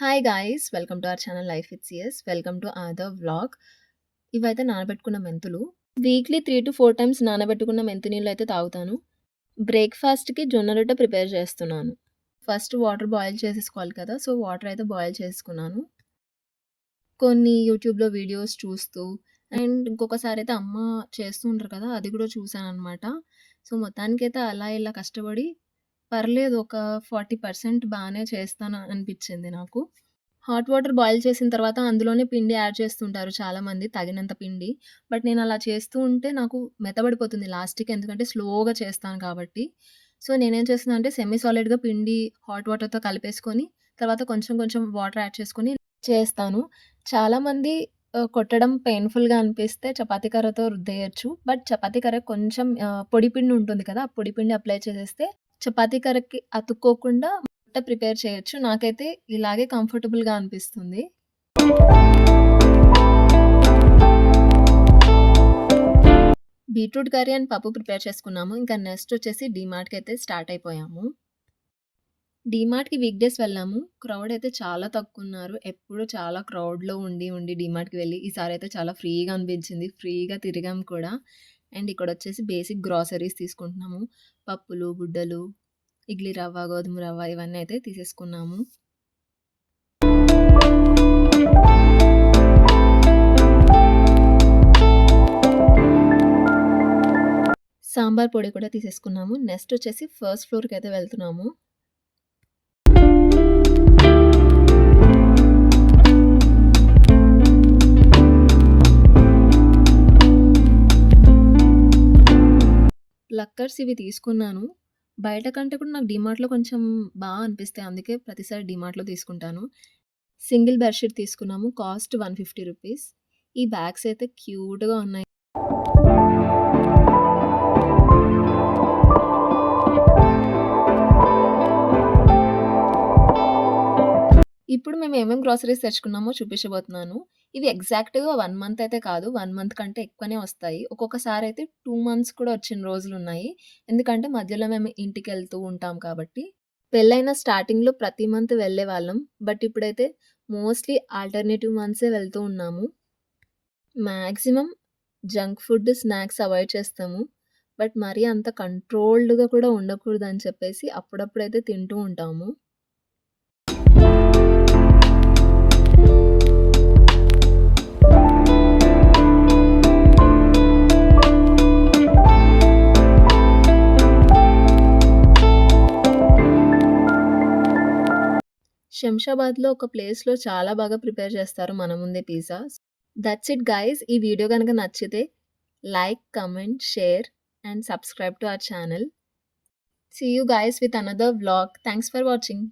Hi guys! Welcome to our channel life with CS. Welcome to another vlog. ఇవైతే నానబెట్టుకున్న మెంతులు. Weekly 3-4 times నానబెట్టుకున్న మెంతి నీళ్ళైతే తాగుతాను. బ్రేక్‌ఫాస్ట్‌కి జొన్న రొట్టె ప్రిపేర్ చేస్తున్నాను. ఫస్ట్ వాటర్ బాయిల్ చేసేసుకోవాలి కదా! సో, వాటర్ అయితే బాయిల్ చేసుకున్నాను. కొన్ని యూట్యూబ్‌లో వీడియోస్ చూస్తూ అండ్ ఇంకొకసారైతే అమ్మ చేస్తూ ఉంటారు కదా! అది కూడా చూసాననమాట. సో, మొత్తానికైతే అలా ఇలా కష్టపడి పర్లేదు ఒక 40% బానే చేస్తాను అనిపిచ్చింది నాకు. హాట్ వాటర్ బాయిల్ చేసిన తర్వాత అందులోనే పిండి యాడ్ చేస్తుంటారు చాలామంది తగినంత పిండి. బట్ నేనలా చేస్తూ ఉంటే నాకు మెత్తబడిపోతుంది లాస్ట్‌కి ఎందుకంటే స్లోగా చేస్తాను కాబట్టి. సో, నేనేం చేస్తున్నా అంటే సెమీ సాలిడ్‌గా పిండి హాట్ వాటర్‌తో కలిపేసుకొని తర్వాత కొంచెం కొంచెం వాటర్ యాడ్ చేసుకొని చేస్తాను. చాలామంది కొట్టడం పెయిన్‌ఫుల్‌గా అనిపిస్తే చపాతీ కర్రతో రుద్దేయొచ్చు. బట్ చపాతీ కర్ర కొంచెం పొడి పిండి ఉంటుంది కదా! ఆ పొడి పిండి అప్లై చేసేస్తే చపాతీ కర్రకి అతుక్కోకుండా ప్రిపేర్ చేయొచ్చు. నాకైతే ఇలాగే కంఫర్టబుల్‌గా అనిపిస్తుంది. బీట్రూట్ కర్రీ అండ్ పప్పు ప్రిపేర్ చేసుకున్నాము. ఇంకా నెక్స్ట్ వచ్చేసి డీమార్ట్‌కైతే స్టార్ట్ అయిపోయాము. డీమార్ట్‌కి వీక్ డేస్ వెళ్ళాము. క్రౌడ్ అయితే చాలా తక్కువున్నారు. ఎప్పుడు చాలా క్రౌడ్‌లో ఉండి డీమార్ట్‌కి వెళ్ళి ఈసారైతే చాలా ఫ్రీగా అనిపించింది. ఫ్రీగా తిరిగాం కూడా. అండ్ ఇక్కడొచ్చేసి బేసిక్ గ్రాసరీస్ తీసుకుంటున్నాము. పప్పులు, గుడ్డలు, ఇడ్లీ రవ్వ, గోధుమ రవ్వ ఇవన్నీ అయితే తీసేసుకున్నాము. సాంబార్ పొడి కూడా తీసేసుకున్నాము. నెక్స్ట్ వచ్చేసి ఫస్ట్ ఫ్లోర్‌కైతే వెళ్తున్నాము. ప్లక్కర్స్ ఇవి తీసుకున్నాను. బయట కంటే కూడా నాకు డీమార్ట్‌లో కొంచెం అనిపిస్తాయి. అందుకే ప్రతిసారి డీమార్ట్‌లో తీసుకుంటాను. సింగిల్ బెడ్‌షీట్ తీసుకున్నాము. కాస్ట్ ₹150. ఈ బ్యాగ్స్ అయితే క్యూట్‌గా ఉన్నాయి. ఇప్పుడు మేము ఏమేమి గ్రోసరీస్ తెచ్చుకున్నామో చూపించబోతున్నాను. ఇవి ఎగ్జాక్ట్‌గా 1 మంత్ అయితే కాదు. 1 మంత్ కంటే ఎక్కువనే వస్తాయి. ఒక్కొక్కసారి అయితే 2 మంత్స్ కూడా వచ్చిన రోజులున్నాయి. ఎందుకంటే మధ్యలో మేము ఇంటికెళ్తూ ఉంటాం కాబట్టి. పెళ్ళైన స్టార్టింగ్‌లో ప్రతి మంత్ వెళ్ళేవాళ్ళం. బట్ ఇప్పుడైతే మోస్ట్‌లీ ఆల్టర్‌నేటివ్ మంత్సే వెళ్తూ ఉన్నాము. Maximum junk food, snacks avoid చేస్తాము. బట్ మరీ అంత కంట్రోల్డ్‌గా కూడా ఉండకూడదని చెప్పేసి అప్పుడప్పుడైతే తింటూ ఉంటాము. శంషాబాద్‌లో ఒక ప్లేస్‌లో చాలా బాగా ప్రిపేర్ చేస్తారు మన ముందే పిజ్జా. That's it guys. ఈ వీడియో గనుక నచ్చితే like, comment, share and subscribe to our channel. See you guys with another vlog. Thanks for watching.